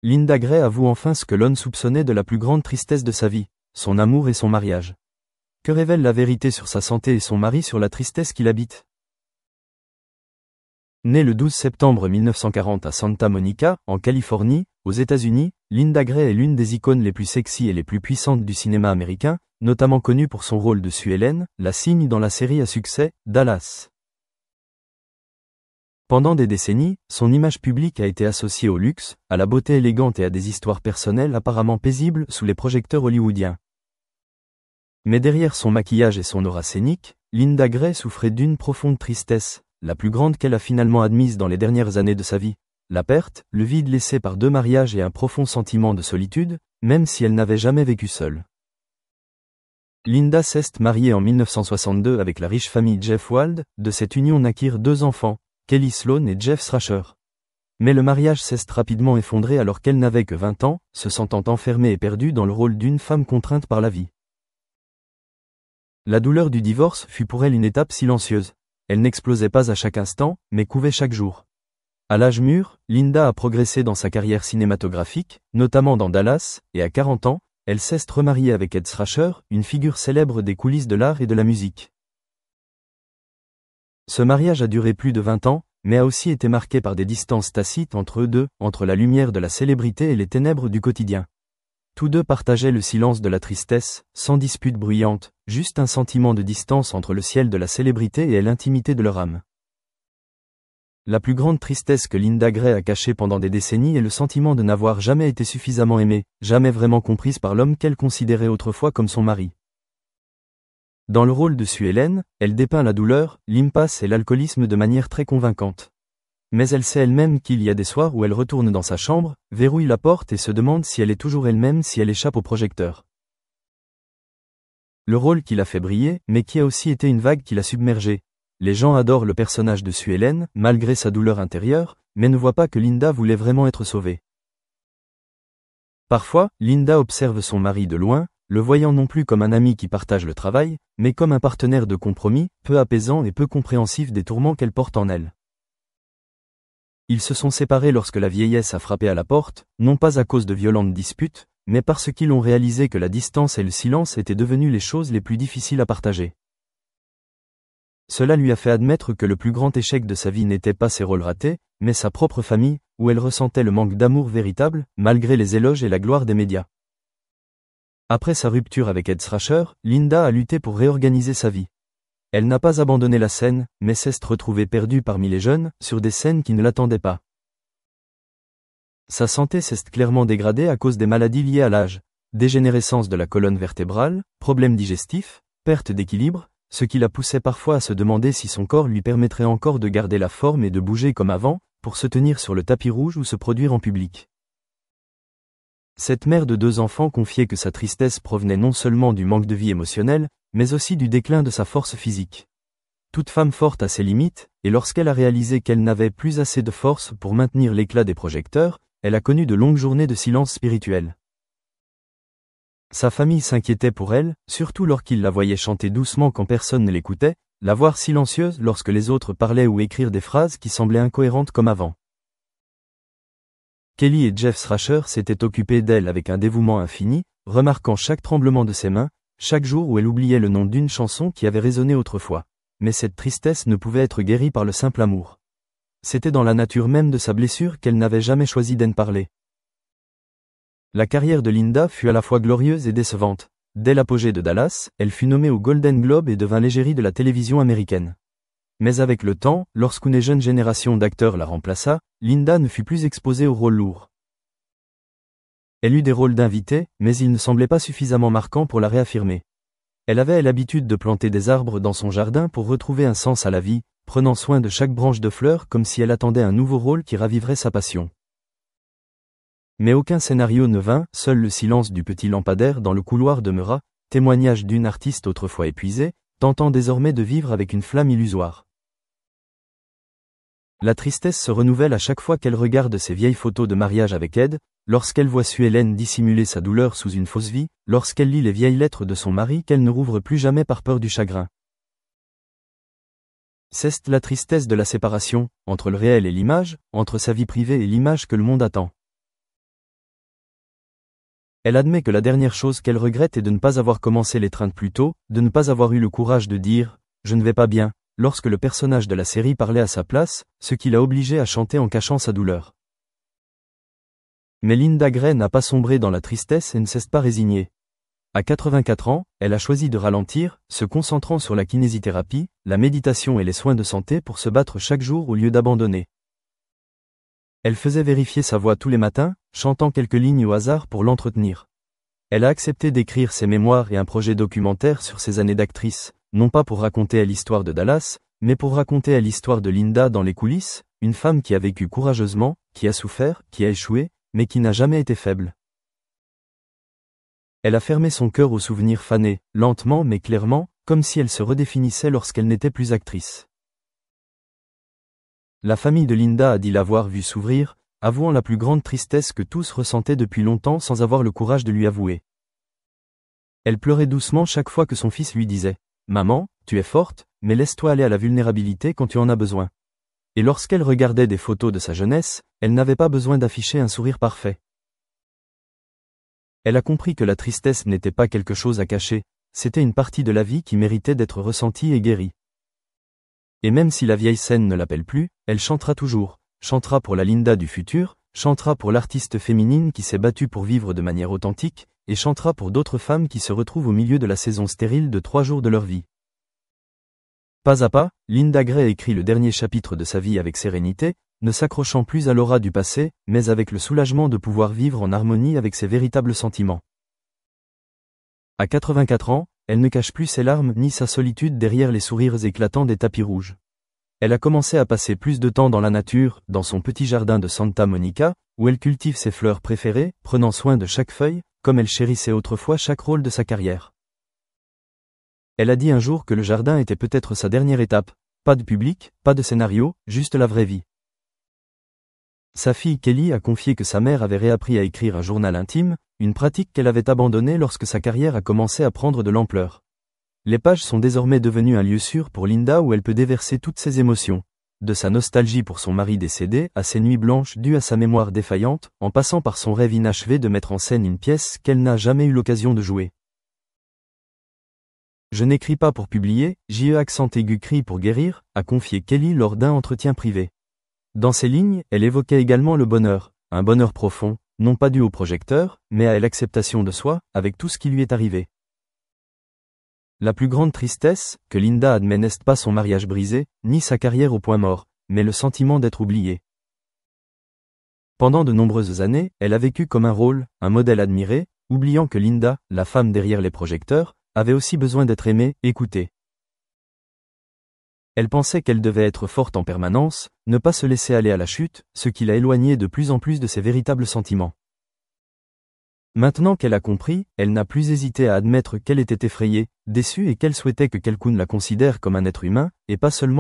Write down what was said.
Linda Gray avoue enfin ce que Lon soupçonnait de la plus grande tristesse de sa vie, son amour et son mariage. Que révèle la vérité sur sa santé et son mari sur la tristesse qui l'habite? Née le 12 septembre 1940 à Santa Monica, en Californie, aux États-Unis, Linda Gray est l'une des icônes les plus sexy et les plus puissantes du cinéma américain, notamment connue pour son rôle de Sue Ellen, la cygne dans la série à succès, Dallas. Pendant des décennies, son image publique a été associée au luxe, à la beauté élégante et à des histoires personnelles apparemment paisibles sous les projecteurs hollywoodiens. Mais derrière son maquillage et son aura scénique, Linda Gray souffrait d'une profonde tristesse, la plus grande qu'elle a finalement admise dans les dernières années de sa vie. La perte, le vide laissé par 2 mariages et un profond sentiment de solitude, même si elle n'avait jamais vécu seule. Linda s'est mariée en 1962 avec la riche famille Jeff Wald, de cette union naquirent 2 enfants, Kelly Sloan et Jeff Thrasher. Mais le mariage s'est rapidement effondré alors qu'elle n'avait que 20 ans, se sentant enfermée et perdue dans le rôle d'une femme contrainte par la vie. La douleur du divorce fut pour elle une étape silencieuse. Elle n'explosait pas à chaque instant, mais couvait chaque jour. À l'âge mûr, Linda a progressé dans sa carrière cinématographique, notamment dans Dallas, et à 40 ans, elle s'est remariée avec Ed Thrasher, une figure célèbre des coulisses de l'art et de la musique. Ce mariage a duré plus de 20 ans, mais a aussi été marqué par des distances tacites entre eux deux, entre la lumière de la célébrité et les ténèbres du quotidien. Tous deux partageaient le silence de la tristesse, sans dispute bruyante, juste un sentiment de distance entre le ciel de la célébrité et l'intimité de leur âme. La plus grande tristesse que Linda Gray a cachée pendant des décennies est le sentiment de n'avoir jamais été suffisamment aimée, jamais vraiment comprise par l'homme qu'elle considérait autrefois comme son mari. Dans le rôle de Sue Ellen, elle dépeint la douleur, l'impasse et l'alcoolisme de manière très convaincante. Mais elle sait elle-même qu'il y a des soirs où elle retourne dans sa chambre, verrouille la porte et se demande si elle est toujours elle-même si elle échappe au projecteur. Le rôle qui l'a fait briller, mais qui a aussi été une vague qui l'a submergée. Les gens adorent le personnage de Sue Ellen, malgré sa douleur intérieure, mais ne voient pas que Linda voulait vraiment être sauvée. Parfois, Linda observe son mari de loin, le voyant non plus comme un ami qui partage le travail, mais comme un partenaire de compromis, peu apaisant et peu compréhensif des tourments qu'elle porte en elle. Ils se sont séparés lorsque la vieillesse a frappé à la porte, non pas à cause de violentes disputes, mais parce qu'ils ont réalisé que la distance et le silence étaient devenus les choses les plus difficiles à partager. Cela lui a fait admettre que le plus grand échec de sa vie n'était pas ses rôles ratés, mais sa propre famille, où elle ressentait le manque d'amour véritable, malgré les éloges et la gloire des médias. Après sa rupture avec Ed Thrasher, Linda a lutté pour réorganiser sa vie. Elle n'a pas abandonné la scène, mais s'est retrouvée perdue parmi les jeunes, sur des scènes qui ne l'attendaient pas. Sa santé s'est clairement dégradée à cause des maladies liées à l'âge, dégénérescence de la colonne vertébrale, problèmes digestifs, perte d'équilibre, ce qui la poussait parfois à se demander si son corps lui permettrait encore de garder la forme et de bouger comme avant, pour se tenir sur le tapis rouge ou se produire en public. Cette mère de 2 enfants confiait que sa tristesse provenait non seulement du manque de vie émotionnelle, mais aussi du déclin de sa force physique. Toute femme forte a ses limites, et lorsqu'elle a réalisé qu'elle n'avait plus assez de force pour maintenir l'éclat des projecteurs, elle a connu de longues journées de silence spirituel. Sa famille s'inquiétait pour elle, surtout lorsqu'ils la voyaient chanter doucement quand personne ne l'écoutait, la voir silencieuse lorsque les autres parlaient ou écrire des phrases qui semblaient incohérentes comme avant. Kelly et Jeff Thrasher s'étaient occupés d'elle avec un dévouement infini, remarquant chaque tremblement de ses mains, chaque jour où elle oubliait le nom d'une chanson qui avait résonné autrefois. Mais cette tristesse ne pouvait être guérie par le simple amour. C'était dans la nature même de sa blessure qu'elle n'avait jamais choisi d'en parler. La carrière de Linda fut à la fois glorieuse et décevante. Dès l'apogée de Dallas, elle fut nommée au Golden Globe et devint l'égérie de la télévision américaine. Mais avec le temps, lorsqu'une jeune génération d'acteurs la remplaça, Linda ne fut plus exposée aux rôles lourds. Elle eut des rôles d'invitée, mais ils ne semblaient pas suffisamment marquants pour la réaffirmer. Elle avait l'habitude de planter des arbres dans son jardin pour retrouver un sens à la vie, prenant soin de chaque branche de fleurs comme si elle attendait un nouveau rôle qui raviverait sa passion. Mais aucun scénario ne vint, seul le silence du petit lampadaire dans le couloir demeura, témoignage d'une artiste autrefois épuisée, tentant désormais de vivre avec une flamme illusoire. La tristesse se renouvelle à chaque fois qu'elle regarde ses vieilles photos de mariage avec Ed, lorsqu'elle voit Sue Ellen dissimuler sa douleur sous une fausse vie, lorsqu'elle lit les vieilles lettres de son mari qu'elle ne rouvre plus jamais par peur du chagrin. C'est la tristesse de la séparation, entre le réel et l'image, entre sa vie privée et l'image que le monde attend. Elle admet que la dernière chose qu'elle regrette est de ne pas avoir commencé l'étreinte plus tôt, de ne pas avoir eu le courage de dire « je ne vais pas bien » lorsque le personnage de la série parlait à sa place, ce qui l'a obligée à chanter en cachant sa douleur. Mais Linda Gray n'a pas sombré dans la tristesse et ne s'est pas résignée. À 84 ans, elle a choisi de ralentir, se concentrant sur la kinésithérapie, la méditation et les soins de santé pour se battre chaque jour au lieu d'abandonner. Elle faisait vérifier sa voix tous les matins, chantant quelques lignes au hasard pour l'entretenir. Elle a accepté d'écrire ses mémoires et un projet documentaire sur ses années d'actrice, non pas pour raconter l'histoire de Dallas, mais pour raconter l'histoire de Linda dans les coulisses, une femme qui a vécu courageusement, qui a souffert, qui a échoué, mais qui n'a jamais été faible. Elle a fermé son cœur aux souvenirs fanés, lentement mais clairement, comme si elle se redéfinissait lorsqu'elle n'était plus actrice. La famille de Linda a dit l'avoir vue s'ouvrir, avouant la plus grande tristesse que tous ressentaient depuis longtemps sans avoir le courage de lui avouer. Elle pleurait doucement chaque fois que son fils lui disait « Maman, tu es forte, mais laisse-toi aller à la vulnérabilité quand tu en as besoin. » Et lorsqu'elle regardait des photos de sa jeunesse, elle n'avait pas besoin d'afficher un sourire parfait. Elle a compris que la tristesse n'était pas quelque chose à cacher, c'était une partie de la vie qui méritait d'être ressentie et guérie. Et même si la vieille scène ne l'appelle plus, elle chantera toujours, chantera pour la Linda du futur, chantera pour l'artiste féminine qui s'est battue pour vivre de manière authentique, et chantera pour d'autres femmes qui se retrouvent au milieu de la saison stérile de 3 jours de leur vie. Pas à pas, Linda Gray écrit le dernier chapitre de sa vie avec sérénité, ne s'accrochant plus à l'aura du passé, mais avec le soulagement de pouvoir vivre en harmonie avec ses véritables sentiments. À 84 ans, elle ne cache plus ses larmes ni sa solitude derrière les sourires éclatants des tapis rouges. Elle a commencé à passer plus de temps dans la nature, dans son petit jardin de Santa Monica, où elle cultive ses fleurs préférées, prenant soin de chaque feuille, comme elle chérissait autrefois chaque rôle de sa carrière. Elle a dit un jour que le jardin était peut-être sa dernière étape, pas de public, pas de scénario, juste la vraie vie. Sa fille Kelly a confié que sa mère avait réappris à écrire un journal intime, une pratique qu'elle avait abandonnée lorsque sa carrière a commencé à prendre de l'ampleur. Les pages sont désormais devenues un lieu sûr pour Linda où elle peut déverser toutes ses émotions, de sa nostalgie pour son mari décédé à ses nuits blanches dues à sa mémoire défaillante, en passant par son rêve inachevé de mettre en scène une pièce qu'elle n'a jamais eu l'occasion de jouer. Je n'écris pas pour publier, accent aigu crie pour guérir, a confié Kelly lors d'un entretien privé. Dans ces lignes, elle évoquait également le bonheur, un bonheur profond, non pas dû au projecteur, mais à l'acceptation de soi, avec tout ce qui lui est arrivé. La plus grande tristesse, que Linda admet n'est pas son mariage brisé, ni sa carrière au point mort, mais le sentiment d'être oubliée. Pendant de nombreuses années, elle a vécu comme un rôle, un modèle admiré, oubliant que Linda, la femme derrière les projecteurs, avait aussi besoin d'être aimée, écoutée. Elle pensait qu'elle devait être forte en permanence, ne pas se laisser aller à la chute, ce qui l'a éloignée de plus en plus de ses véritables sentiments. Maintenant qu'elle a compris, elle n'a plus hésité à admettre qu'elle était effrayée, déçue et qu'elle souhaitait que quelqu'un la considère comme un être humain, et pas seulement